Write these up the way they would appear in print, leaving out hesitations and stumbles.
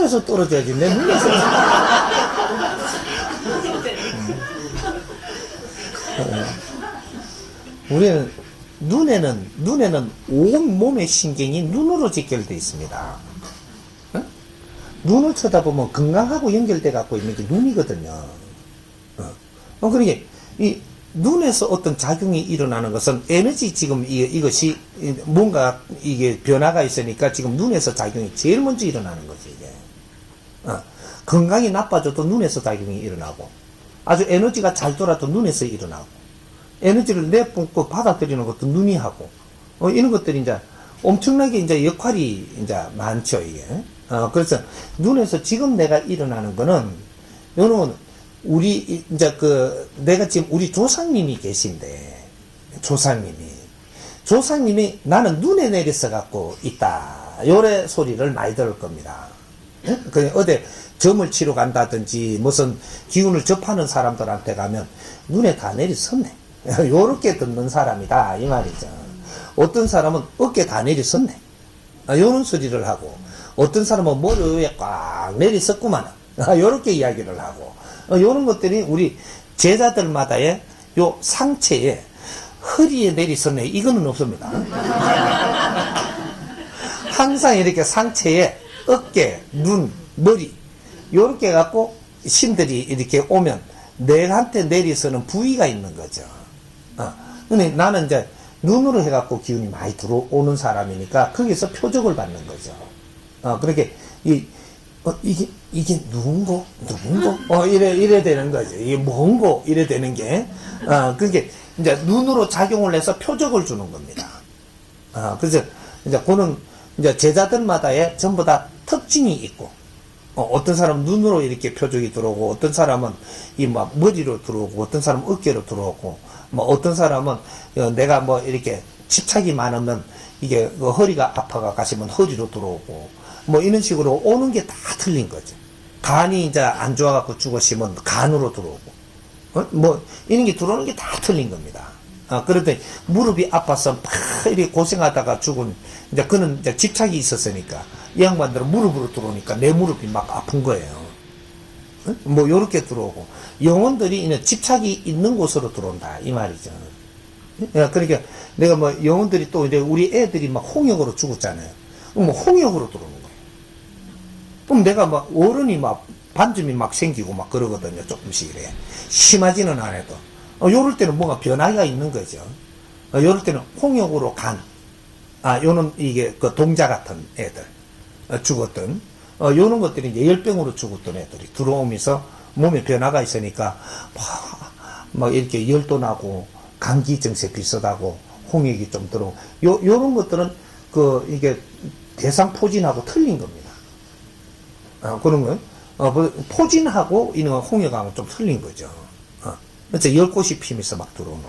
하늘에서 떨어져야지. 내 눈에서. 우리는 눈에는 온 몸의 신경이 눈으로 직결되어 있습니다. 어? 눈을 쳐다보면 건강하고 연결돼 갖고 있는 게 눈이거든요. 그러니까 이 눈에서 어떤 작용이 일어나는 것은 에너지 지금 이것이 뭔가 이게 변화가 있으니까 지금 눈에서 작용이 제일 먼저 일어나는 거지, 이게. 건강이 나빠져도 눈에서 작용이 일어나고, 아주 에너지가 잘 돌아도 눈에서 일어나고, 에너지를 내뿜고 받아들이는 것도 눈이 하고, 이런 것들이 이제 엄청나게 이제 역할이 이제 많죠, 이게. 그래서 눈에서 지금 내가 일어나는 거는, 요는 우리, 이제 내가 지금 우리 조상님이 계신데, 조상님이 나는 눈에 내려서 갖고 있다. 요래 소리를 많이 들을 겁니다. 그냥 어디 점을 치러 간다든지, 무슨 기운을 접하는 사람들한테 가면 눈에 다 내리섰네. 요렇게 듣는 사람이다. 이 말이죠. 어떤 사람은 어깨 다 내리섰네. 요런 소리를 하고, 어떤 사람은 머리 위에 꽉 내리섰구만. 요렇게 이야기를 하고, 요런 것들이 우리 제자들마다의 요 상체에 허리에 내리섰네. 이거는 없습니다. 항상 이렇게 상체에 어깨, 눈, 머리, 요렇게 갖고 신들이 이렇게 오면 내한테 내리서는 부위가 있는 거죠. 근데 나는 이제 눈으로 해갖고 기운이 많이 들어오는 사람이니까 거기서 표적을 받는 거죠. 그렇게 이게 누군고? 이래 되는 거죠. 이게 뭔고? 이래 되는 게. 그게 이제 눈으로 작용을 해서 표적을 주는 겁니다. 그래서 이제 그는 이제 제자들마다의 전부 다 특징이 있고, 어떤 사람은 눈으로 이렇게 표적이 들어오고, 어떤 사람은 머리로 들어오고, 어떤 사람은 어깨로 들어오고, 어떤 사람은 내가 이렇게 집착이 많으면 이게 허리가 아파가 가시면 허리로 들어오고, 이런 식으로 오는 게 다 틀린 거죠. 간이 이제 안 좋아갖고 죽으시면 간으로 들어오고, 이런 게 들어오는 게 다 틀린 겁니다. 그런데 무릎이 아파서 막 이렇게 고생하다가 죽은, 이제 그는 이제 집착이 있었으니까, 이 양반들은 무릎으로 들어오니까 내 무릎이 막 아픈 거예요. 요렇게 들어오고, 영혼들이 이제 집착이 있는 곳으로 들어온다. 이 말이죠. 그러니까 내가 영혼들이 또 이제 우리 애들이 막 홍역으로 죽었잖아요. 홍역으로 들어오는 거예요. 그럼 내가 어른이 반점이 막 생기고 막 그러거든요. 조금씩 이래. 심하지는 않아도. 요럴 때는 뭔가 변화가 있는 거죠. 요럴 때는 홍역으로 요는 이게 동자 같은 애들, 죽었던, 요런 것들이 이제 열병으로 죽었던 애들이 들어오면서 몸에 변화가 있으니까, 막 이렇게 열도 나고, 감기 증세 비슷하고, 홍역이 좀 들어오고, 요런 것들은 이게 대상 포진하고 틀린 겁니다. 그런 건, 포진하고 이런 홍역하고 좀 틀린 거죠. 그래서 열꽃이 피면서 막 들어오는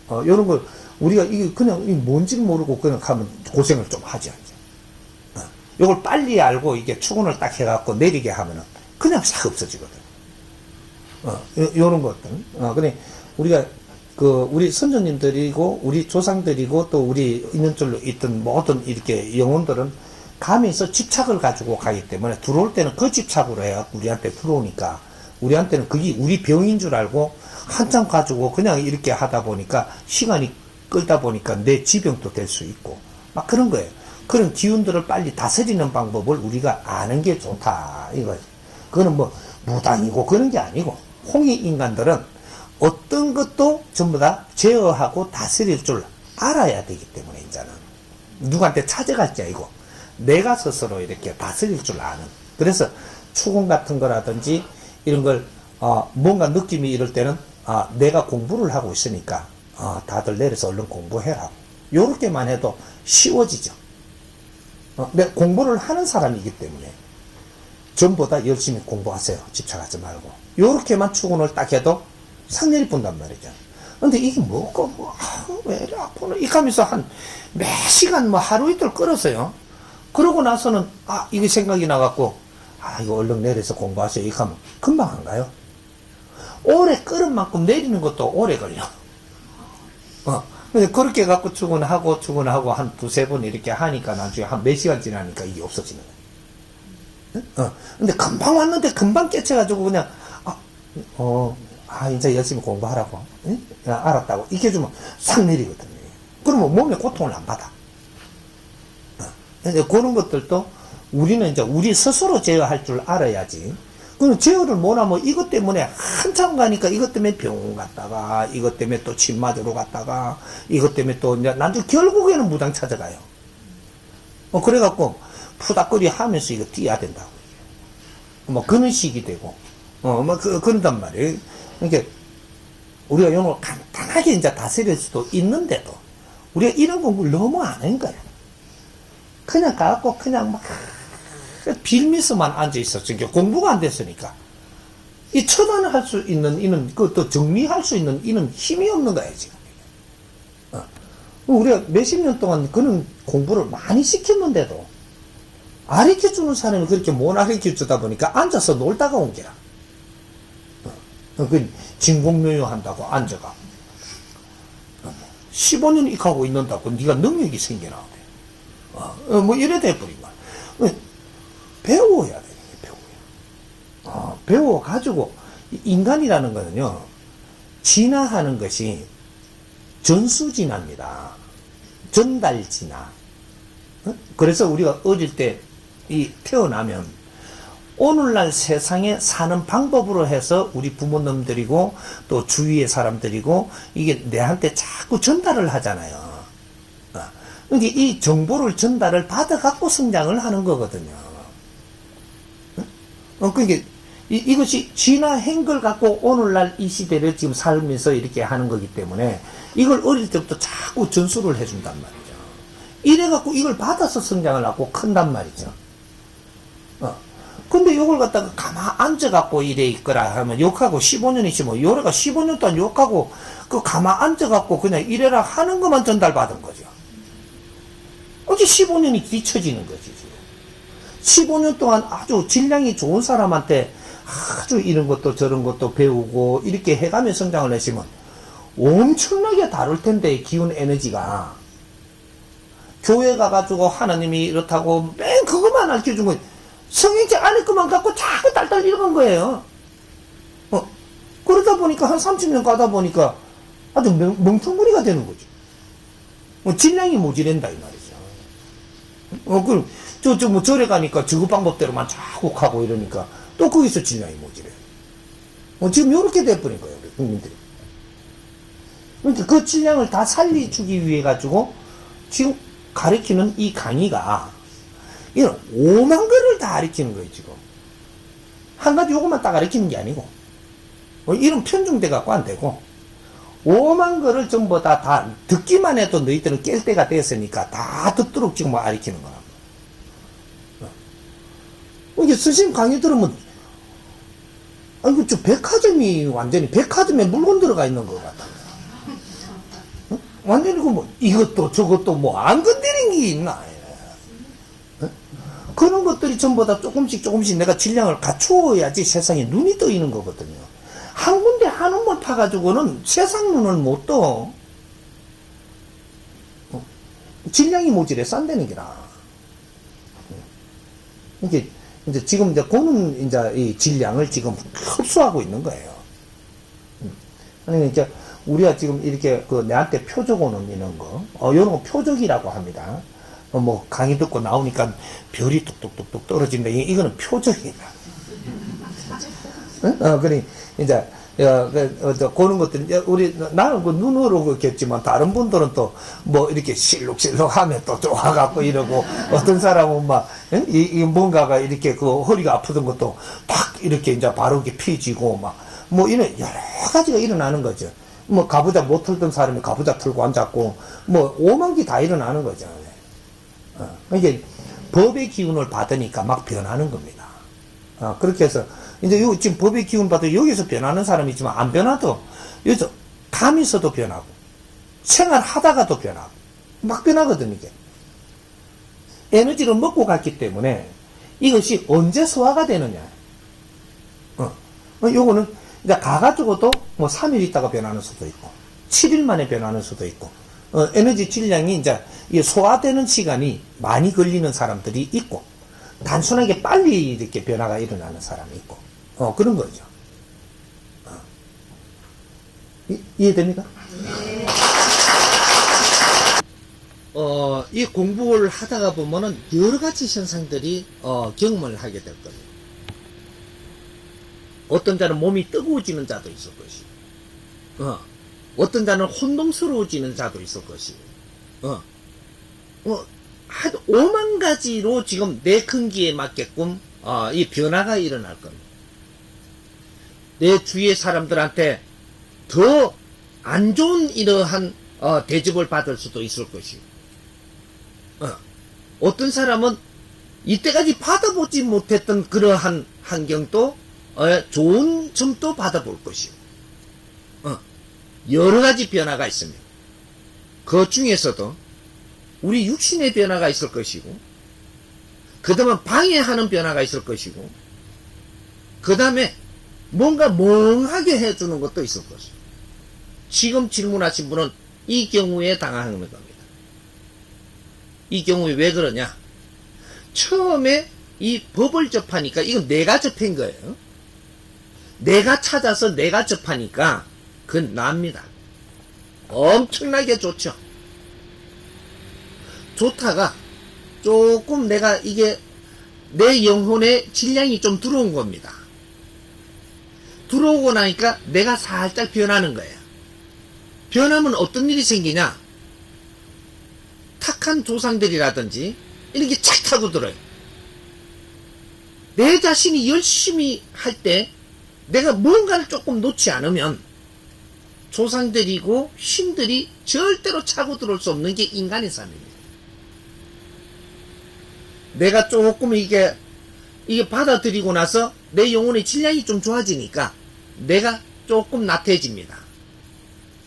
거. 요런 걸, 우리가 이게 그냥 뭔지를 모르고 그냥 가면 고생을 좀 하죠. 요걸 빨리 알고 이게 추gun을 딱 해갖고 내리게 하면은 그냥 싹 없어지거든. 요런 것들. 근데 우리가 우리 선조님들이고 우리 조상들이고 또 우리 있는 줄로 있던 모든 이렇게 영혼들은 가면서 집착을 가지고 가기 때문에 들어올 때는 그 집착으로 해갖고 우리한테 들어오니까 우리한테는 그게 우리 병인 줄 알고 한참 가지고 그냥 이렇게 하다 보니까 시간이 끌다 보니까 내 지병도 될 수 있고 막 그런 거예요. 그런 기운들을 빨리 다스리는 방법을 우리가 아는 게 좋다 이거지. 그거는 무당이고 그런 게 아니고 홍익 인간들은 어떤 것도 전부 다 제어하고 다스릴 줄 알아야 되기 때문에 이제는 누구한테 찾아갈 게 아니고 내가 스스로 이렇게 다스릴 줄 아는. 그래서 추궁 같은 거라든지 이런 걸 뭔가 느낌이 이럴 때는 내가 공부를 하고 있으니까 다들 내려서 얼른 공부해라. 요렇게만 해도 쉬워지죠. 내가 공부를 하는 사람이기 때문에 전보다 열심히 공부하세요. 집착하지 말고. 요렇게만 추궁을 딱 해도 상렬이 뿐단 말이죠. 근데 이게 뭐고 왜 이래 아프나 이 하면서 몇 시간 하루 이틀 끌었어요. 그러고 나서는 이게 생각이 나갖고 이거 얼른 내려서 공부하세요. 이거 하면 금방 안 가요. 오래 끌은 만큼 내리는 것도 오래 걸려. 근데 그렇게 갖고 출근하고 한 두세 번 이렇게 하니까 나중에 한 몇 시간 지나니까 이게 없어지는 거예요. 근데 금방 왔는데 금방 깨쳐가지고 그냥, 이제 열심히 공부하라고. 응? 알았다고. 이렇게 해주면 싹 내리거든요. 그러면 몸에 고통을 안 받아. 이제 그런 것들도 우리는 이제 우리 스스로 제어할 줄 알아야지. 그럼 제어를 못하면 이것 때문에 한참 가니까 이것 때문에 병원 갔다가, 이것 때문에 또 침 맞으러 갔다가, 이것 때문에 또 이제 나중에 결국에는 무당 찾아가요. 그래갖고 푸닥거리 하면서 이거 뛰어야 된다고. 뭐 그런 식이 되고, 그런단 말이에요. 그러니까 우리가 요걸 간단하게 이제 다스릴 수도 있는데도 우리가 이런 공부를 너무 안 하는 거야. 그냥 가갖고 그냥 막 빌미서만 앉아 있었으니까 공부가 안 됐으니까 이 처단할 수 있는 이는 그또 정리할 수 있는 이는 힘이 없는 거야 지금. 우리가 몇십 년 동안 그런 공부를 많이 시켰는데도 가르쳐주는 사람이 그렇게 못 가르쳐주다 보니까 앉아서 놀다가 온 게라. 그 진공묘유 한다고 앉아가 15년 익하고 있는다고 네가 능력이 생겨나. 뭐 이래 돼버린 거야. 배워야 돼. 배워가지고 인간이라는 거는요 진화하는 것이 전수진화입니다. 전달진화. 그래서 우리가 어릴 때 태어나면 오늘날 세상에 사는 방법으로 해서 우리 부모님들이고 또 주위의 사람들이고 이게 내한테 자꾸 전달을 하잖아요. 그러니까 이 정보를 전달을 받아갖고 성장을 하는 거거든요. 그러니까 이것이 진화한 걸 갖고 오늘날 이 시대를 지금 살면서 이렇게 하는 거기 때문에 이걸 어릴 때부터 자꾸 전수를 해준단 말이죠. 이래갖고 이걸 받아서 성장을 하고 큰단 말이죠. 근데 요걸 갖다가 가만 앉아갖고 이래 있거라 하면 욕하고 15년이지 뭐 요래가 15년 동안 욕하고 그 가만 앉아갖고 그냥 이래라 하는 것만 전달받은 거죠. 어제 15년이 뒤처지는 거지. 15년 동안 아주 질량이 좋은 사람한테 아주 이런 것도 저런 것도 배우고 이렇게 해가며 성장을 했으면 엄청나게 다를 텐데 기운 에너지가 교회 가가지고 하나님이 이렇다고 맨 그것만 알려준 거예요. 성인지 안에 것만 갖고 자꾸 딸딸 읽은 거예요. 그러다 보니까 한 30년 가다 보니까 아주 멍텅구리가 되는 거죠. 질량이 모자란다 이 말이죠. 그럼 뭐 절에 가니까 저그 방법대로만 자꾸 하고 이러니까 또 거기서 질량이 모자래요. 지금 요렇게 돼버린 거예요 우리 국민들이. 그러니까 그 질량을 다 살려주기 위해 가지고 지금 가르치는 이 강의가 이런 5만 거를 다 가르치는 거예요 지금. 한 가지 요것만 딱 가르치는 게 아니고 이런 편중돼 갖고 안 되고 5만 거를 전부 다 듣기만 해도 너희들은 깰 때가 됐으니까 다 듣도록 지금 가르치는 거야. 이게 스님 강의 들으면 아이고 저 백화점이 완전히 백화점에 물건 들어가 있는 것 같아. 완전히 뭐 이것도 저것도 뭐 안 건드린 게 있나. 그런 것들이 전부 다 조금씩 내가 질량을 갖추어야지 세상에 눈이 떠있는 거거든요. 한 군데 한 움을 파가지고는 세상 눈을 못 떠. 질량이 모질해 싼다는 게라. 이게 이제 지금 이제 고는 이제 이 질량을 지금 흡수하고 있는 거예요. 그러니까 이제 우리가 지금 이렇게 그 내한테 표적 오는 이런 거, 이런 거 표적이라고 합니다. 뭐 강의 듣고 나오니까 별이 뚝뚝뚝뚝 떨어진다. 이거는 표적이다. 그래 이제 그런 것들 나는 그 눈으로 그겠지만 다른 분들은 또 뭐 이렇게 실룩실룩 하면 또 좋아갖고 이러고 어떤 사람은 막 이 뭔가가 이렇게 그 허리가 아프던 것도 팍 이렇게 이제 바로 이렇게 펴지고 막 뭐 이런 여러 가지가 일어나는 거죠. 뭐 가부좌 못 틀던 사람이 가부좌 틀고 앉았고 뭐 오만 개 다 일어나는 거죠. 이게 법의 기운을 받으니까 막 변하는 겁니다. 그렇게 해서 이제 지금 법의 기운 받아 여기서 변하는 사람이 있지만 안 변하도 여기서 감에서도 변하고 생활하다가도 변하고 막 변하거든요. 이게 에너지를 먹고 갔기 때문에 이것이 언제 소화가 되느냐. 요거는 이제 가가지고도 뭐 3일 있다가 변하는 수도 있고 7일 만에 변하는 수도 있고 에너지 질량이 이제 소화되는 시간이 많이 걸리는 사람들이 있고 단순하게 빨리 이렇게 변화가 일어나는 사람이 있고, 그런 거죠. 이해됩니까? 네. 이 공부를 하다가 보면은 여러 가지 현상들이, 경험을 하게 될 겁니다. 어떤 자는 몸이 뜨거워지는 자도 있을 것이고, 어떤 자는 혼동스러워지는 자도 있을 것이고, 한 5만 가지로 지금 내 근기에 맞게끔, 이 변화가 일어날 겁니다. 내 주위의 사람들한테 더 안 좋은 이러한, 대접을 받을 수도 있을 것이고, 어떤 사람은 이때까지 받아보지 못했던 그러한 환경도, 좋은 점도 받아볼 것이고, 여러 가지 변화가 있습니다. 그 중에서도 우리 육신의 변화가 있을 것이고, 그 다음에 방해하는 변화가 있을 것이고, 그 다음에 뭔가 멍하게 해주는 것도 있을 것이고, 지금 질문하신 분은 이 경우에 당하는 겁니다. 이 경우에 왜 그러냐? 처음에 이 법을 접하니까, 이건 내가 접한 거예요. 내가 찾아서 내가 접하니까 그건 납니다. 엄청나게 좋죠. 좋다가 조금 내가 이게 내 영혼의 질량이 좀 들어온 겁니다. 들어오고 나니까 내가 살짝 변하는 거예요. 변하면 어떤 일이 생기냐? 탁한 조상들이라든지 이런 게 착 타고 들어요. 내 자신이 열심히 할 때 내가 뭔가를 조금 놓지 않으면 조상들이고 신들이 절대로 차고 들어올 수 없는 게 인간의 삶입니다. 내가 조금 이게 받아들이고 나서 내 영혼의 질량이 좀 좋아지니까 내가 조금 나태해집니다.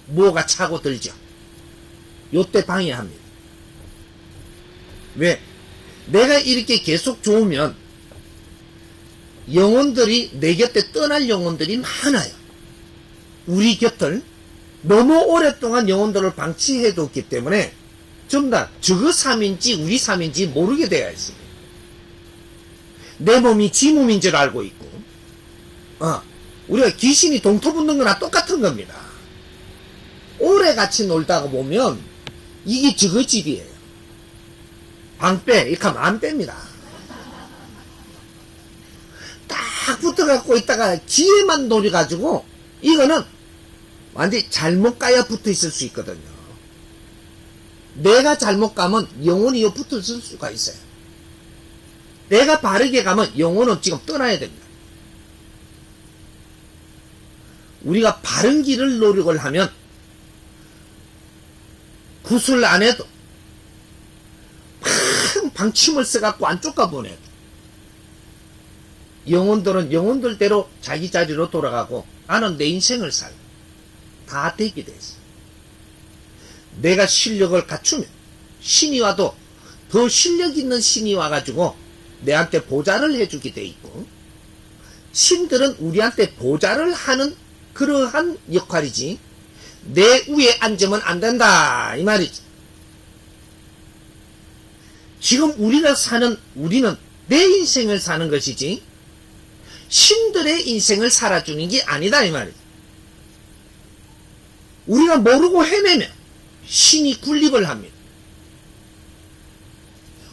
뭐가 차고 들죠. 요때 방해합니다. 왜? 내가 이렇게 계속 좋으면 영혼들이 내 곁에 떠날 영혼들이 많아요. 우리 곁을 너무 오랫동안 영혼들을 방치해뒀기 때문에 전부 다 저거 삶인지 우리 삶인지 모르게 되어 있습니다. 내 몸이 지 몸인 줄 알고 있고, 우리가 귀신이 동토 붙는 거나 똑같은 겁니다. 오래 같이 놀다가 보면 이게 저거 집이에요. 방 빼, 이렇게 하면 안 뺍니다. 딱 붙어갖고 있다가 지혜만 노려가지고 이거는 완전히 잘못 가야 붙어 있을 수 있거든요. 내가 잘못 가면 영혼이 요 붙어 있을 수가 있어요. 내가 바르게 가면 영혼은 지금 떠나야 됩니다. 우리가 바른 길을 노력을 하면 구슬 안 해도 큰 방침을 써갖고 안쪽 가보내야 돼. 영혼들은 영혼들대로 자기 자리로 돌아가고 나는 내 인생을 살고 다 되게 됐어. 내가 실력을 갖추면 신이 와도 더 실력 있는 신이 와가지고 내한테 보좌를 해주게 돼 있고, 신들은 우리한테 보좌를 하는 그러한 역할이지 내 위에 앉으면 안 된다 이 말이지. 지금 우리는 내 인생을 사는 것이지 신들의 인생을 살아주는 게 아니다 이 말이지. 우리가 모르고 헤매면 신이 군립을 합니다.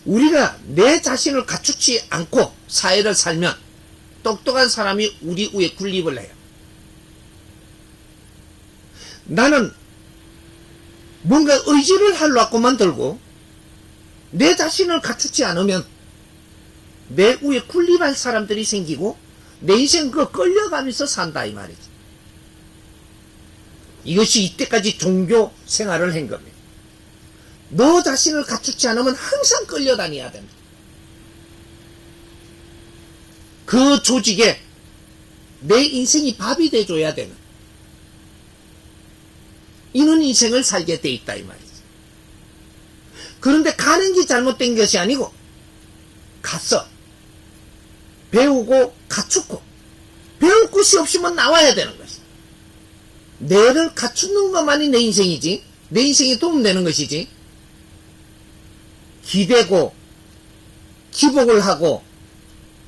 우리가 내 자신을 갖추지 않고 사회를 살면 똑똑한 사람이 우리 위에 군립을 해요. 나는 뭔가 의지를 하려고 만들고 내 자신을 갖추지 않으면 내 위에 군립할 사람들이 생기고 내 인생 그거 끌려가면서 산다 이 말이지. 이것이 이때까지 종교 생활을 한 겁니다. 너 자신을 갖추지 않으면 항상 끌려다녀야 된다. 그 조직에 내 인생이 밥이 돼줘야 되는 이런 인생을 살게 돼 있다 이 말이지. 그런데 가는 게 잘못된 것이 아니고 갔어. 배우고 갖추고 배울 곳이 없으면 나와야 되는 것이. 내를 갖추는 것만이 내 인생이지, 내 인생에 도움되는 것이지, 기대고 기복을 하고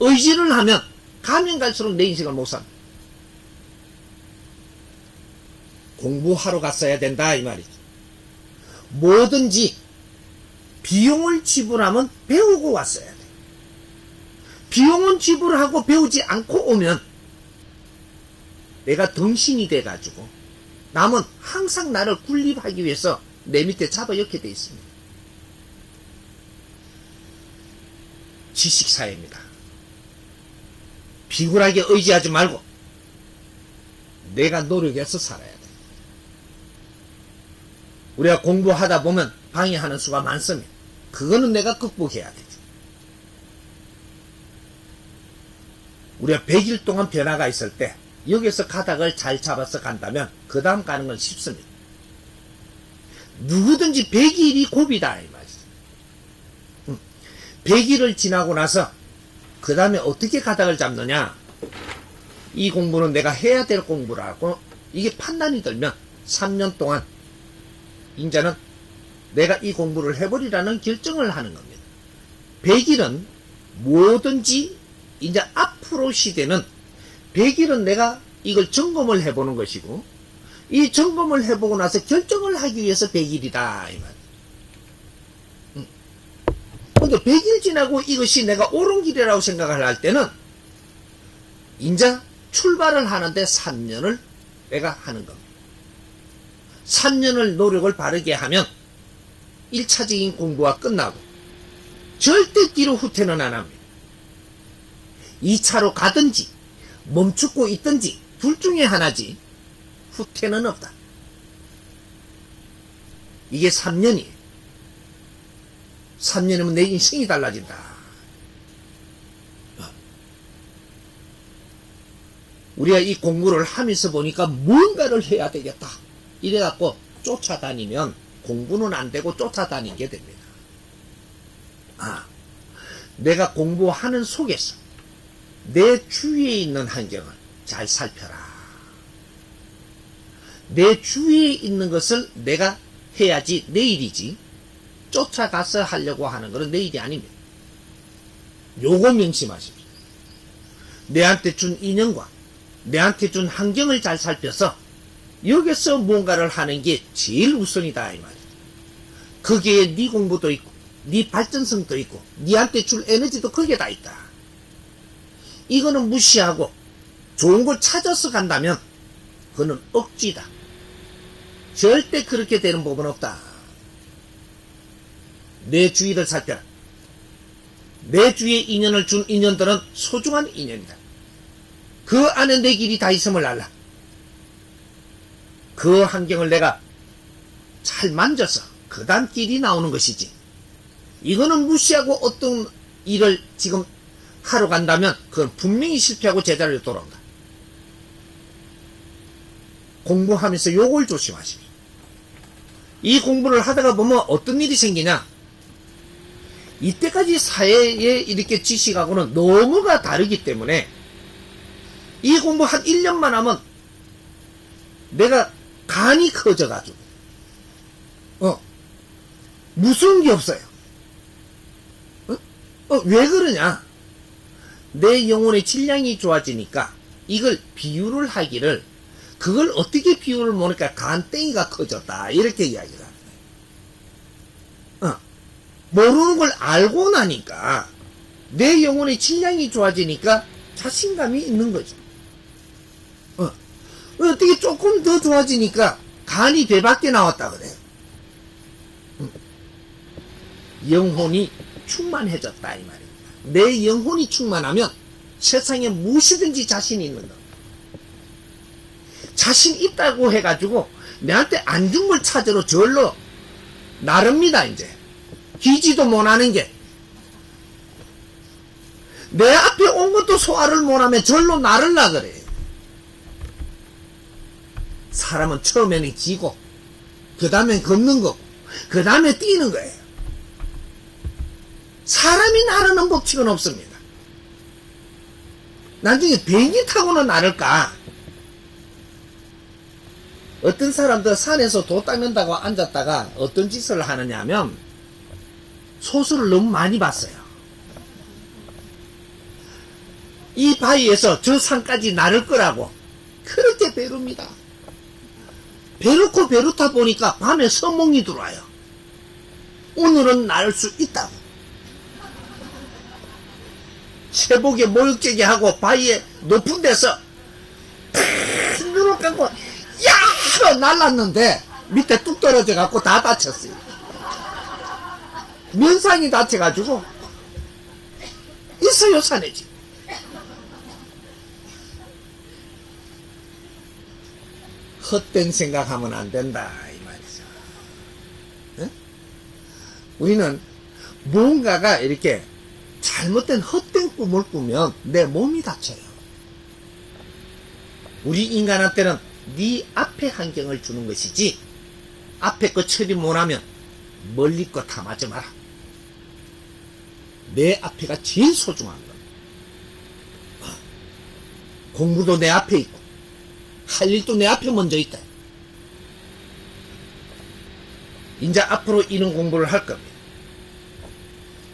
의지를 하면 가면 갈수록 내 인생을 못 삽니다. 공부하러 갔어야 된다 이 말이죠. 뭐든지 비용을 지불하면 배우고 왔어야 돼. 비용은 지불하고 배우지 않고 오면 내가 덩신이 돼가지고 남은 항상 나를 군립하기 위해서 내 밑에 잡아넣게 돼 있습니다. 지식사회입니다. 비굴하게 의지하지 말고 내가 노력해서 살아야 돼. 우리가 공부하다 보면 방해하는 수가 많습니다. 그거는 내가 극복해야 되죠. 우리가 100일 동안 변화가 있을 때 여기서 가닥을 잘 잡아서 간다면 그 다음 가는 건 쉽습니다. 누구든지 100일이 고비다 이 말이죠. 100일을 지나고 나서 그 다음에 어떻게 가닥을 잡느냐, 이 공부는 내가 해야 될 공부라고 이게 판단이 들면 3년 동안 인자는 내가 이 공부를 해버리라는 결정을 하는 겁니다. 100일은 뭐든지 이제 앞으로 시대는 100일은 내가 이걸 점검을 해보는 것이고, 이 점검을 해보고 나서 결정을 하기 위해서 100일이다 이 말. 근데 100일 지나고 이것이 내가 옳은 길이라고 생각을 할 때는 이제 출발을 하는데 3년을 내가 하는 겁니다. 3년을 노력을 바르게 하면 1차적인 공부가 끝나고 절대 뒤로 후퇴는 안 합니다. 2차로 가든지 멈추고 있든지 둘 중에 하나지 후퇴는 없다. 이게 3년이에요. 3년이면 내 인생이 달라진다. 우리가 이 공부를 하면서 보니까 뭔가를 해야 되겠다. 이래갖고 쫓아다니면 공부는 안 되고 쫓아다니게 됩니다. 내가 공부하는 속에서 내 주위에 있는 환경을 잘 살펴라. 내 주위에 있는 것을 내가 해야지 내 일이지, 쫓아가서 하려고 하는 것은 내 일이 아닙니다. 요거 명심하십시오. 내한테 준 인연과 내한테 준 환경을 잘 살펴서 여기서 뭔가를 하는 게 제일 우선이다 이 말이야. 거기에 네 공부도 있고 네 발전성도 있고 네한테 줄 에너지도 거기에 다 있다. 이거는 무시하고 좋은 걸 찾아서 간다면 그거는 억지다. 절대 그렇게 되는 법은 없다. 내 주위를 살펴라. 내 주위에 인연을 준 인연들은 소중한 인연이다. 그 안에 내 길이 다 있음을 알라. 그 환경을 내가 잘 만져서 그 다음 길이 나오는 것이지, 이거는 무시하고 어떤 일을 지금 하러 간다면 그건 분명히 실패하고 제자리로 돌아온다. 공부하면서 요걸 조심하십시오. 이 공부를 하다가 보면 어떤 일이 생기냐, 이때까지 사회에 이렇게 지식하고는 너무가 다르기 때문에 이 공부 한 1년만 하면 내가 간이 커져가지고 무서운 게 없어요. 왜 그러냐, 내 영혼의 질량이 좋아지니까 이걸 비유를 하기를, 그걸 어떻게 비유를 모르니까 간땡이가 커졌다 이렇게 이야기를 하는 거예요. 모르는 걸 알고 나니까 내 영혼의 질량이 좋아지니까 자신감이 있는 거죠. 어떻게 조금 더 좋아지니까 간이 배밖에 나왔다 그래요. 영혼이 충만해졌다 이 말입니다. 내 영혼이 충만하면 세상에 무엇이든지 자신이 있는 겁니다. 자신 있다고 해가지고 내한테 안 준 걸 찾으러 절로 나릅니다. 이제 기지도 못하는 게, 내 앞에 온 것도 소화를 못하면 절로 나르려 그래. 사람은 처음에는 지고 그 다음에 걷는 거고 그 다음에 뛰는 거예요. 사람이 나르는 법칙은 없습니다. 나중에 비행기 타고는 나를까? 어떤 사람들 산에서 도 닦는다고 앉았다가 어떤 짓을 하느냐 하면 소설을 너무 많이 봤어요. 이 바위에서 저 산까지 나를 끄라고 그렇게 배룹니다. 배놓고 배루다 보니까 밤에 서몽이 들어와요. 오늘은 날 수 있다고. 새벽에 모욕제기 하고 바위에 높은 데서 눈을 감고 야! 하고 날랐는데 밑에 뚝 떨어져 갖고 다 다쳤어요. 면상이 다쳐가지고 있어요 산에 지금. 헛된 생각하면 안 된다 이 말이죠. 네? 우리는 뭔가가 이렇게 잘못된 헛된 꿈을 꾸면 내 몸이 다쳐요. 우리 인간한테는 네 앞에 환경을 주는 것이지 앞에 거 처리 못하면 멀리 거 다 맞지 마라. 내 앞에가 제일 소중한 거. 공부도 내 앞에 있고 할 일도 내 앞에 먼저 있다. 이제 앞으로 이런 공부를 할 겁니다.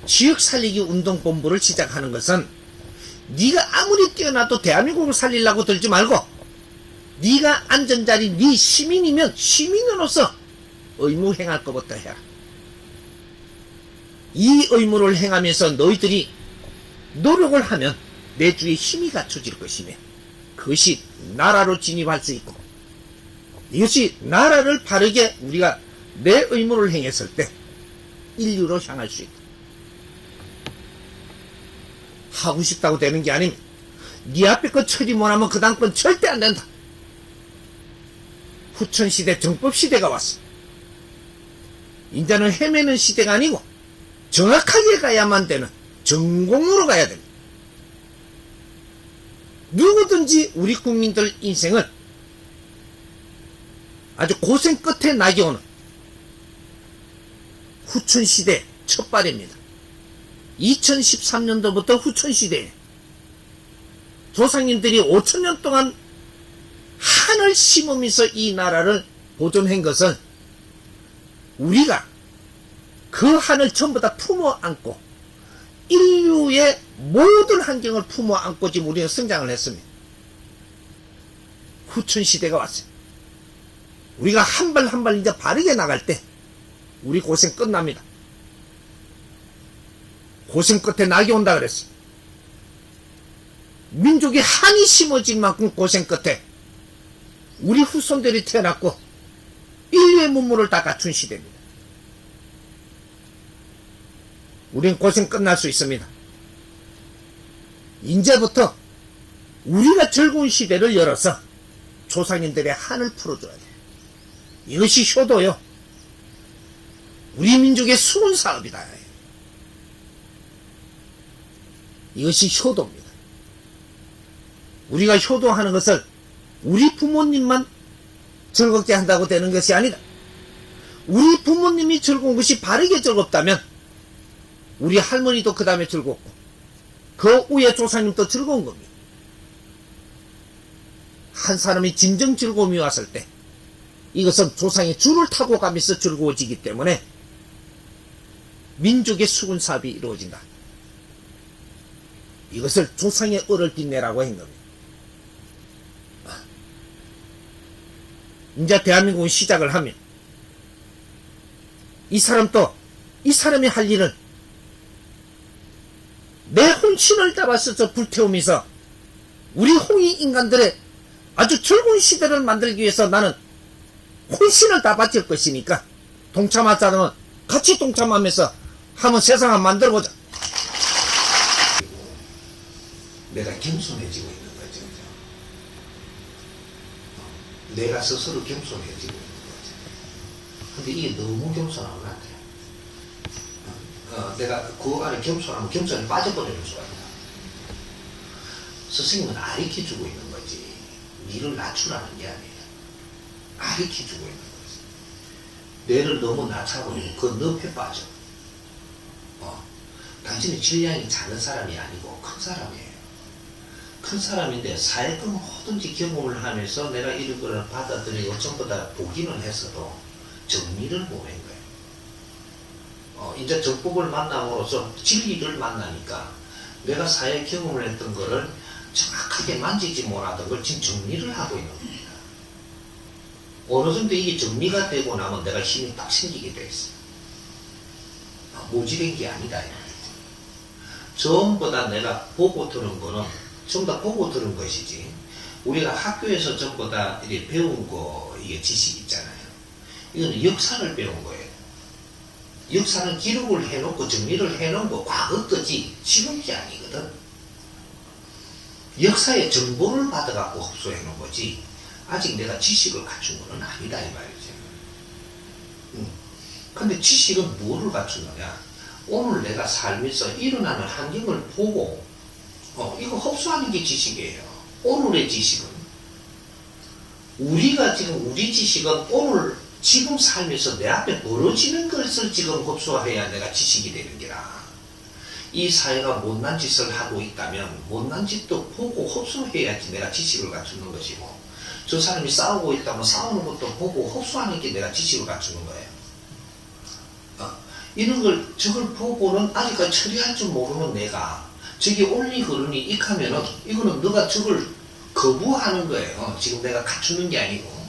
지역 살리기 운동 본부를 시작하는 것은 네가 아무리 뛰어나도 대한민국을 살리려고 들지 말고 네가 앉은 자리 네 시민이면 시민으로서 의무 행할 것부터 해라. 이 의무를 행하면서 너희들이 노력을 하면 내 주에 힘이 갖춰질 것이며 그것이 나라로 진입할 수 있고 이것이 나라를 바르게 우리가 내 의무를 행했을 때 인류로 향할 수 있다. 하고 싶다고 되는 게 아닙니다. 네 앞에 거 처리 못하면 그 다음 건 절대 안 된다. 후천시대 정법시대가 왔어. 이제는 헤매는 시대가 아니고 정확하게 가야만 되는 전공으로 가야 됩니다. 누구든지 우리 국민들 인생을 아주 고생 끝에 낙이 오는 후천시대 첫발입니다. 2013년도부터 후천시대에 조상님들이 5천년 동안 한을 심으면서 이 나라를 보존한 것은 우리가 그 한을 전부 다 품어 안고 인류의 모든 환경을 품어 안고 지금 우리는 성장을 했습니다. 후천시대가 왔어요. 우리가 한 발 한 발 이제 바르게 나갈 때 우리 고생 끝납니다. 고생 끝에 낙이 온다 그랬어요. 민족이 한이 심어진 만큼 고생 끝에 우리 후손들이 태어났고 인류의 문물을 다 갖춘 시대입니다. 우린 고생 끝날 수 있습니다. 이제부터 우리가 즐거운 시대를 열어서 조상님들의 한을 풀어줘야 돼요. 이것이 효도요. 우리 민족의 수군 사업이다. 이것이 효도입니다. 우리가 효도하는 것을 우리 부모님만 즐겁게 한다고 되는 것이 아니다. 우리 부모님이 즐거운 것이 바르게 즐겁다면 우리 할머니도 그 다음에 즐겁고 그 위에 조상님도 즐거운 겁니다. 한 사람이 진정 즐거움이 왔을 때 이것은 조상의 줄을 타고 가면서 즐거워지기 때문에 민족의 수군 사업이 이루어진다. 이것을 조상의 을을 빛내라고 한 겁니다. 이제 대한민국은 시작을 하면 이 사람이 할 일은 내 혼신을 잡아서 불태우면서 우리 홍이 인간들의 아주 즐거운 시대를 만들기 위해서 나는 혼신을 다 바칠 것이니까 동참하자면 같이 동참하면서 한번 세상을 만들어보자. 내가 겸손해지고 있는 거죠. 내가 스스로 겸손해지고 있는 거죠. 근데 이게 너무 겸손하면 안 돼요. 내가 그 안에 겸손하면 겸손에 빠져버리는 수가 있다. 스승님은 아리켜주고 있는 거지. 니를 낮추라는 게 아니에요. 아리켜주고 있는 거지. 뇌를 너무 낮춰버리면 그 늪에 빠져. 당신이 질량이 작은 사람이 아니고 큰 사람이에요. 큰 사람인데 사회적 뭐든지 경험을 하면서 내가 이런 거를 받아들이고 전부 다 보기는 했어도 정리를 못한 거예요. 이제 정법을 만남으로써 진리를 만나니까 내가 사회 경험을 했던 거를 정확하게 만지지 못하던 걸 지금 정리를 하고 있는 겁니다. 어느 정도 이게 정리가 되고 나면 내가 힘이 딱 생기게 돼 있어요. 모질한 게 아니다. 전부 다 내가 보고 들은 거는 전부 다 보고 들은 것이지. 우리가 학교에서 전부 다 이렇게 배운 거, 이게 지식 있잖아요. 이거는 역사를 배운 거예요. 역사는 기록을 해놓고 정리를 해놓은 거, 과거 거지 지금 게 아니거든. 역사의 정보를 받아갖고 흡수해놓은 거지, 아직 내가 지식을 갖춘 거는 아니다, 이 말이죠. 근데 지식은 뭐를 갖추느냐? 오늘 내가 살면서 일어나는 환경을 보고, 이거 흡수하는 게 지식이에요. 오늘의 지식은. 우리가 지금, 우리 지식은 오늘, 지금 살면서 내 앞에 벌어지는 것을 지금 흡수해야 내가 지식이 되는 게라. 이 사회가 못난 짓을 하고 있다면 못난 짓도 보고 흡수해야지 내가 지식을 갖추는 것이고, 저 사람이 싸우고 있다면 싸우는 것도 보고 흡수하는 게 내가 지식을 갖추는 거예요. 이런 걸, 저걸 보고는 아직까지 처리할 줄 모르는 내가 저기 옳니 그르니 익하면은 이거는 너가 저걸 거부하는 거예요. 지금 내가 갖추는 게 아니고.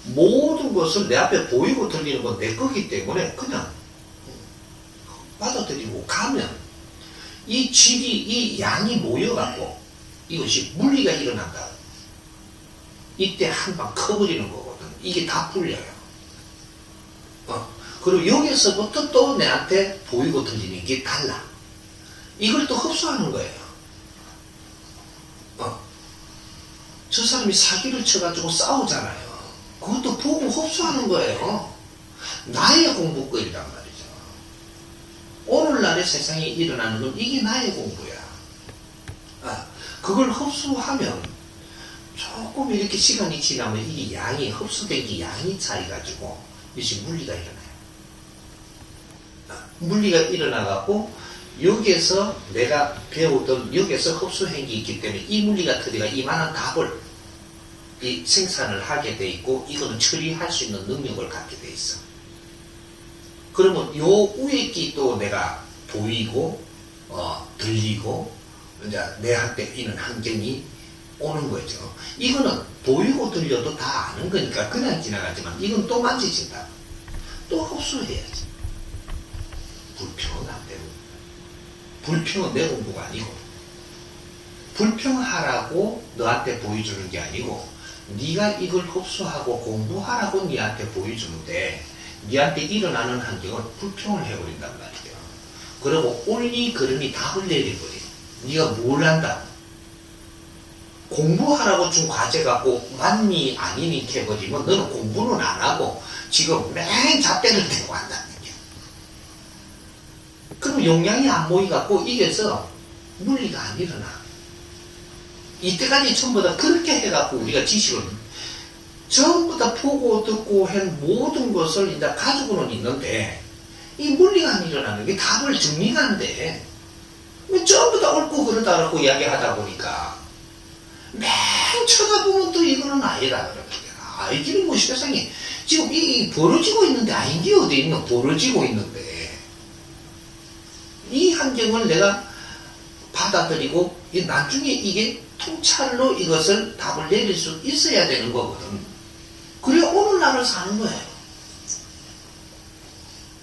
모든 것을 내 앞에 보이고 들리는 건 내 거기 때문에 그냥 받아들이고 가면 이 질이, 이 양이 모여갖고 이것이 물리가 일어난다. 이때 한 방 커버리는 거거든. 이게 다 풀려요. 그리고 여기서부터 또 내한테 보이고 들리는 게 달라. 이걸 또 흡수하는 거예요. 저 사람이 사기를 쳐가지고 싸우잖아요. 그것도 보고 흡수하는 거예요. 나의 공부거리란 말이죠. 오늘날의 세상에 일어나는 건 이게 나의 공부야. 그걸 흡수하면 조금 이렇게 시간이 지나면 이게 양이, 흡수된 게 양이 차이가지고 이것이 물리가 일어나요. 물리가 일어나갖고 여기에서 내가 배우던 여기에서 흡수한 게 있기 때문에 이 물리가 터리가 이만한 답을 이 생산을 하게 돼 있고, 이거는 처리할 수 있는 능력을 갖게 돼 있어. 그러면 요 위에 끼도 내가 보이고 들리고 이제 내한테 있는 환경이 오는 거죠. 이거는 보이고 들려도 다 아는 거니까 그냥 지나가지만 이건 또 만지진다. 또 흡수해야지. 불평은 안 되고. 불평은 내 공부가 아니고, 불평하라고 너한테 보여주는 게 아니고, 네가 이걸 흡수하고 공부하라고 네한테 보여주는데, 네한테 일어나는 환경을 불평을 해버린단 말이에요. 그리고 옳니 그르니 답을 내려버려. 네가 뭘 한다? 공부하라고 준 과제 갖고 맞니 아니니 해버리면 너는 공부는 안 하고 지금 맨 잣대를 대고 한다는 얘기야. 그럼 용량이 안 모이갖고 이게서 물리가 안 일어나. 이때까지 전부 다 그렇게 해갖고 우리가 지식을 전부 다 보고 듣고 한 모든 것을 이제 가지고는 있는데, 이 물리가 안 일어나는 게 답을 정리가 안 돼. 전부 다 옳고 그러다라고 이야기하다 보니까 맨 쳐다보면 또 이거는 아니다 그러니까 이게 뭐 세상에 지금 이 벌어지고 있는데 아닌 게 어디 있노? 벌어지고 있는데 이 환경을 내가 받아들이고 나중에 이게 통찰로 이것을 답을 내릴 수 있어야 되는 거거든. 그래야 오늘날을 사는 거예요.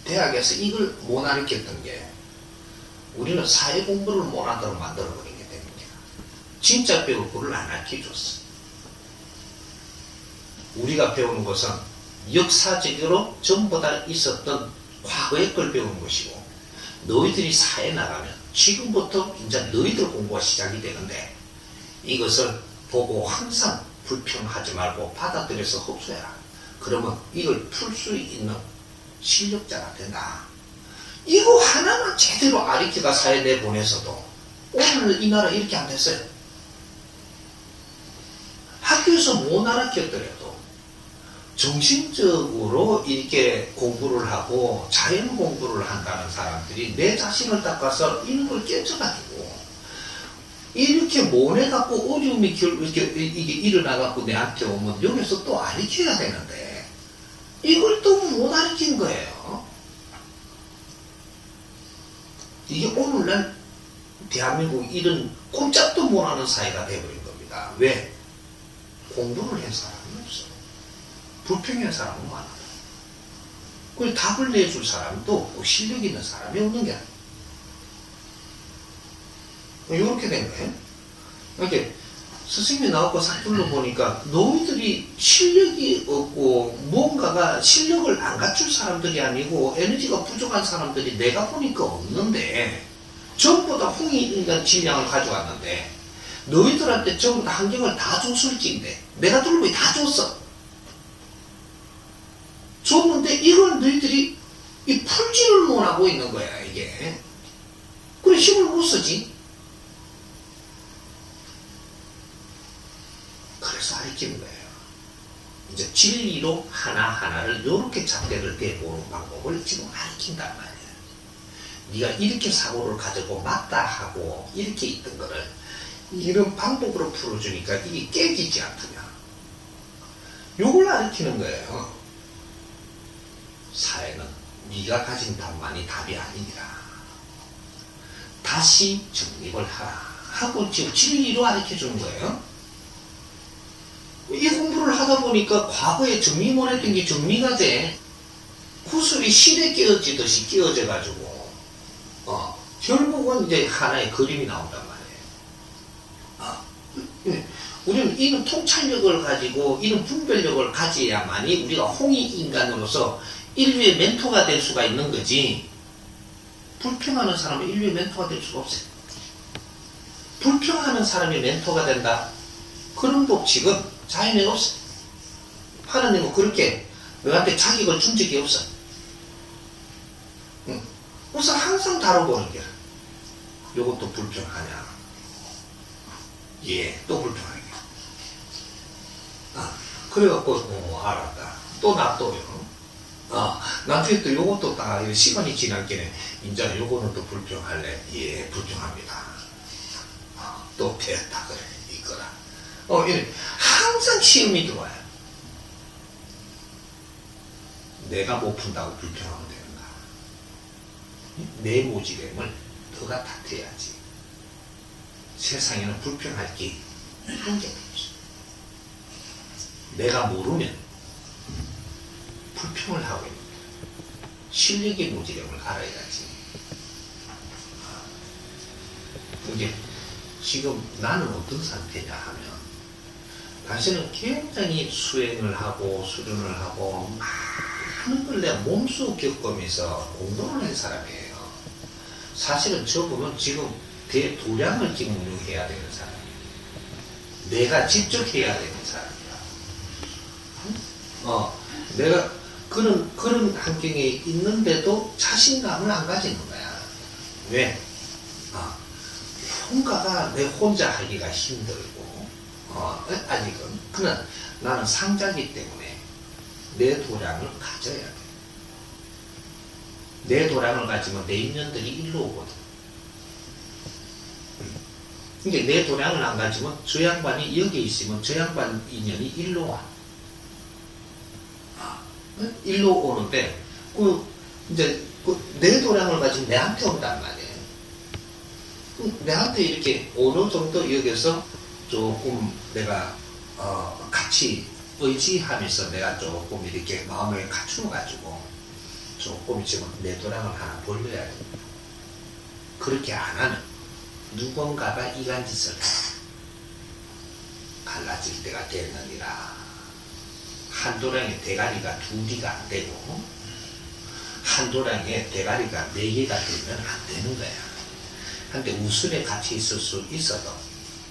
대학에서 이걸 못 가르쳤던 게 우리는 사회 공부를 못하도록 만들어버린 게 됩니다. 진짜 배울 거를 안 가르쳐줬어. 우리가 배우는 것은 역사적으로 전부 다 있었던 과거의 걸 배우는 것이고, 너희들이 사회에 나가면 지금부터 이제 너희들 공부가 시작이 되는데, 이것을 보고 항상 불평하지 말고 받아들여서 흡수해라. 그러면 이걸 풀 수 있는 실력자가 된다. 이거 하나만 제대로 아리키가 사회에 내보내서도 오늘 이 나라 이렇게 안 됐어요. 학교에서 못 알아켰더라도 정신적으로 이렇게 공부를 하고 자연 공부를 한다는 사람들이 내 자신을 닦아서 이런 걸 깨져가지고 이렇게 모내갖고 어려움이 이렇게 이게 일어나갖고 내한테 오면 여기서 또 아리켜야 되는데 이걸 또 못 아리킨 거예요. 이게 오늘날 대한민국 이런 꼼짝도 못하는 사이가 돼버린 겁니다. 왜? 공부를 한 사람이 없어. 불평한 사람은 많아. 그걸 답을 내줄 사람도 없고 실력 있는 사람이 없는 게 아니에요. 이렇게 된 거예요. 이렇게 선생님이 나오고 싹 둘러보니까 너희들이 실력이 없고 뭔가가 실력을 안 갖출 사람들이 아니고 에너지가 부족한 사람들이 내가 보니까 없는데 전부 다 홍익인간 질량을 가져왔는데 너희들한테 전부 다 환경을 다 줬을지인데 내가 둘러보니 다 줬어. 줬는데 이걸 너희들이 이 풀지를 못하고 있는 거야 이게. 그래 힘을 못 쓰지. 그래서 가르치는 거예요. 이제 진리로 하나하나를 이렇게 잣대를 대보는 방법을 지금 가르친단 말이에요. 네가 이렇게 사고를 가지고 맞다 하고 이렇게 있던 거를 이런 방법으로 풀어주니까 이게 깨지지 않더냐. 요걸 가르치는 거예요. 사회는 네가 가진 답만이 답이 아니니라. 다시 정립을 하라 하고 지금 진리로 가르쳐주는 거예요. 이 공부를 하다 보니까 과거에 정리 못했던 게 정리가 돼. 구슬이 실에 끼어지듯이 끼어져가지고 결국은 이제 하나의 그림이 나온단 말이에요. 우리는 이런 통찰력을 가지고 이런 분별력을 가져야만이 우리가 홍익인간으로서 인류의 멘토가 될 수가 있는 거지. 불평하는 사람은 인류의 멘토가 될 수가 없어요. 불평하는 사람이 멘토가 된다. 그런 법칙은 자연에 없어. 하나님은 그렇게 너한테 자격을 준 적이 없어. 그래서 항상 다뤄보는 게 요것도 불평하냐. 예, 또 불평하냐. 그래갖고 알았다. 또 놔둬요. 나중에 또 요것도 딱 시간이 지나기에 이제 요거는 또 불평할래. 예, 불평합니다. 또 배웠다 그래. 이거라. 항상 시험이 들어와요. 내가 못 푼다고 불평하면 되는가? 내 모질함을 너가 탓해야지. 세상에는 불평할 게 한 개도 없어. 내가 모르면 불평을 하고 있는 거야. 실력의 모질함을 알아야지. 이게 지금 나는 어떤 상태냐 하면 당신은 굉장히 수행을 하고 수련을 하고 많은 걸 내가 몸소 겪으면서 공부를 한 사람이에요. 사실은 저분은 지금 대도량을 지금 운영해야 되는 사람이에요. 내가 직접 해야 되는 사람이야. 내가 그런 환경에 있는데도 자신감을 안 가지는 거야. 왜? 뭔가가 내 혼자 하기가 힘들고 아직은. 그러나 나는 상자이기 때문에 내 도량을 가져야 돼. 내 도량을 가지면 내 인연들이 일로 오거든. 그러니까 내 도량을 안 가지면 저 양반이 여기 있으면 저 양반 인연이 일로 와. 일로 오는데 내 도량을 가지면 내한테 온단 말이에요. 내한테 이렇게 어느 정도 여기서 조금 내가 같이 의지하면서 내가 조금 이렇게 마음을 갖추어가지고 조금 지금 내 도량을 하나 벌려야 됩니다. 그렇게 안 하면 누군가가 이간짓을 갈라질 때가 되느니라. 한 도량의 대가리가 두 개가 안 되고 한 도량의 대가리가 네 개가 되면 안 되는 거야. 근데 우순에 같이 있을 수 있어도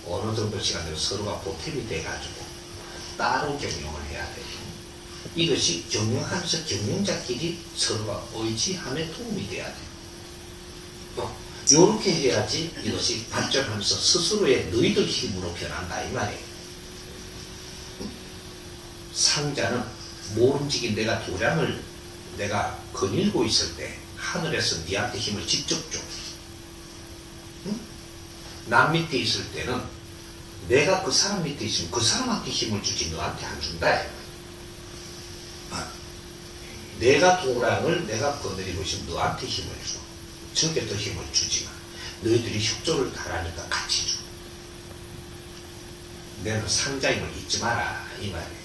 어느 정도 시간으로 서로가 보탬이 돼가지고 따로 경영을 해야 되고 이것이 경영하면서 경영자끼리 서로가 의지함에 도움이 돼야 돼요. 요렇게 해야지 이것이 발전하면서 스스로의 너희들 힘으로 변한다 이 말이에요. 상자는 모름지기 내가 도량을 내가 거닐고 있을 때 하늘에서 네한테 힘을 직접 줘. 남 밑에 있을 때는 내가 그 사람 밑에 있으면 그 사람한테 힘을 주지 너한테 안 준다. 내가 도량을 내가 거느리고 있으면 너한테 힘을 줘. 저게 더 힘을 주지만 너희들이 협조를 달하니까 같이 줘. 너는 상자임을 잊지 마라 이 말이에요.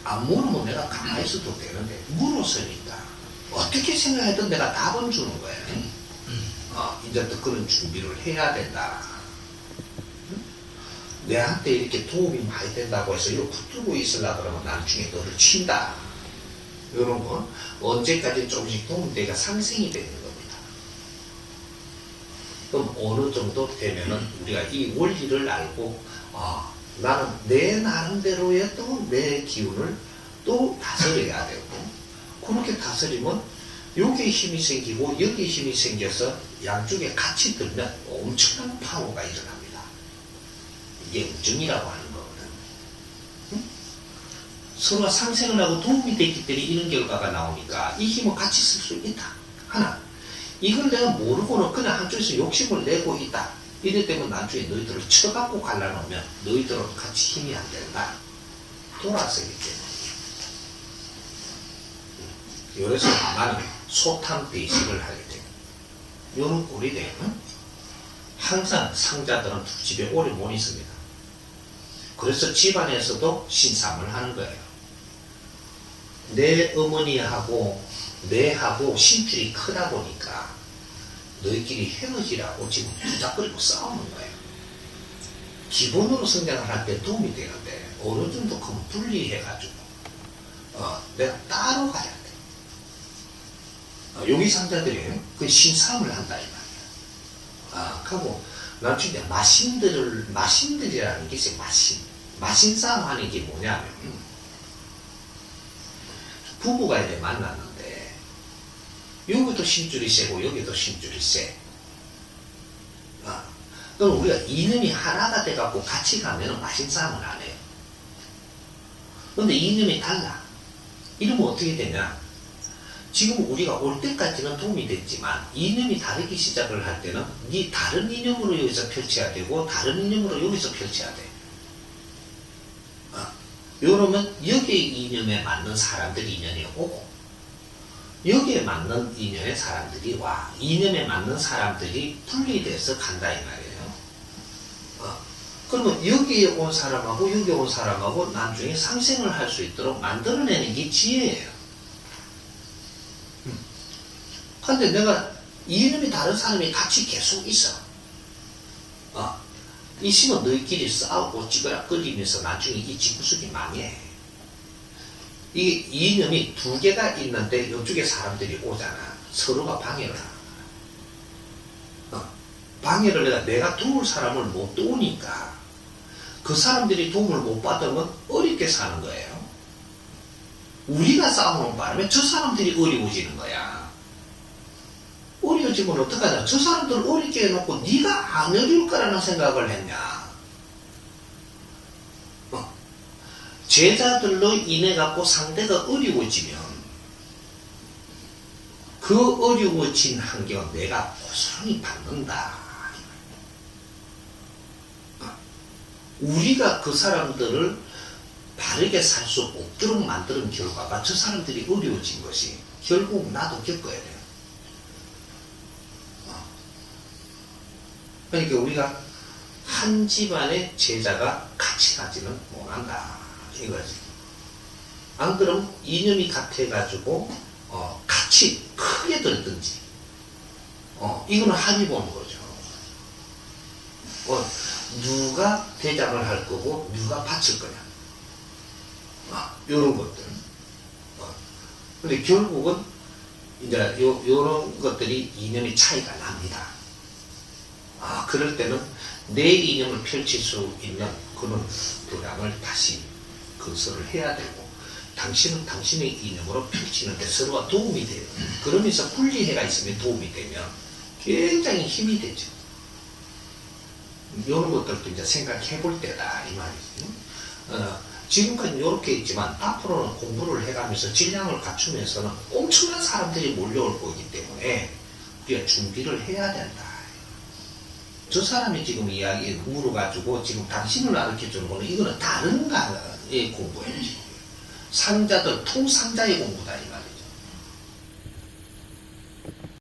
안 물으면 내가 가만히 있어도 되는데 물었으니까 어떻게 생각해도 내가 답은 주는 거예요. 이제 또 그런 준비를 해야 된다. 내한테 이렇게 도움이 많이 된다고 해서 이거 붙들고 있으려고 그러면 나중에 너를 친다. 이런 건 언제까지 조금씩 도움되가 상생이 되는 겁니다. 그럼 어느 정도 되면은 우리가 이 원리를 알고 나는 내 나름대로의 또 내 기운을 또 다스려야 되고, 그렇게 다스리면 여기에 힘이 생기고 여기에 힘이 생겨서 양쪽에 같이 들면 엄청난 파워가 일어납니다. 이게 우정이라고 하는 거거든. 응? 서로 상생을 하고 도움이 됐기 때문에 이런 결과가 나오니까 이 힘을 같이 쓸 수 있다. 하나, 이걸 내가 모르고는 그냥 한쪽에서 욕심을 내고 있다. 이럴 때면 나중에 너희들을 쳐갖고 갈라놓으면 너희들은 같이 힘이 안 된다. 돌아서기 때문에. 그래서 나는 소탐 배식을 하게 돼요. 이런 꼴이 돼요. 항상 상자들은 집에 오래 못 있습니다. 그래서 집안에서도 신삼을 하는 거예요. 내 어머니하고 내하고 신줄이 크다 보니까 너희끼리 헤어지라고 지금 투닥거리고 싸우는 거예요. 기본으로 성장을 할 때 도움이 되는데 어느 정도 그럼 분리해가지고 내가 따로 가야 돼. 여기 상자들이 그 신삼을 한다 이 말이야. 하고 나중에 마신들이라는 게 있어요. 마신싸움 하는 게 뭐냐면 부부가 이제 만났는데 여기도 신줄이 세고 여기도 신줄이 세. 그럼 우리가 이념이 하나가 돼갖고 같이 가면은 마신싸움을 안 해요. 근데 이념이 달라. 이러면 어떻게 되냐? 지금 우리가 올 때까지는 도움이 됐지만 이념이 다르기 시작을 할 때는 네 다른 이념으로 여기서 펼쳐야 되고 다른 이념으로 여기서 펼쳐야 돼. 이러면 여기에 이념에 맞는 사람들이 인연이 오고 여기에 맞는 인연의 사람들이 와. 이념에 맞는 사람들이 분리돼서 간다 이 말이에요. 그러면 여기에 온 사람하고 여기 온 사람하고 나중에 상생을 할 수 있도록 만들어내는 게 지혜예요. 근데 내가 이념이 다른 사람이 같이 계속 있어. 있으면 너희끼리 싸우고 찌그락거리면서 나중에 이 집구석이 망해. 이 이념이 두 개가 있는데 이쪽에 사람들이 오잖아. 서로가 방해를 하는 거야. 방해를 내가 도울 사람을 못 도우니까 그 사람들이 도움을 못 받으면 어렵게 사는 거예요. 우리가 싸우는 바람에 저 사람들이 어려워지는 거야. 어려워지면 어떡하냐. 저 사람들 어렵게 해놓고 네가 안 어려울 거라는 생각을 했냐. 제자들로 인해 갖고 상대가 어려워지면 그 어려워진 환경은 내가 고스란히 받는다. 우리가 그 사람들을 바르게 살 수 없도록 만드는 결과가 저 사람들이 어려워진 것이 결국 나도 겪어야 돼요. 그러니까 우리가 한 집안의 제자가 같이 가지는 못한다 이거지. 안 그러면 이념이 같아가지고 같이 크게 들든지 이거는 합의 보는 거죠. 누가 대장을 할 거고 누가 바칠 거냐. 요런 것들. 근데 결국은 이제 요런 것들이 이념의 차이가 납니다. 그럴 때는 내 이념을 펼칠 수 있는 그런 도량을 다시 건설을 해야 되고, 당신은 당신의 이념으로 펼치는데 서로가 도움이 돼요. 그러면서 분리해가 있으면 도움이 되면 굉장히 힘이 되죠. 이런 것들도 이제 생각해 볼 때다 이 말이지. 지금까지 이렇게 있지만 앞으로는 공부를 해가면서 질량을 갖추면서는 엄청난 사람들이 몰려올 거기 때문에 우리가 준비를 해야 된다. 저 사람이 지금 이야기 물어가지고 지금 당신을 가르쳐주는 거는 이거는 다른 가의 공부예요. 상자들 통상자의 공부다 이 말이에요.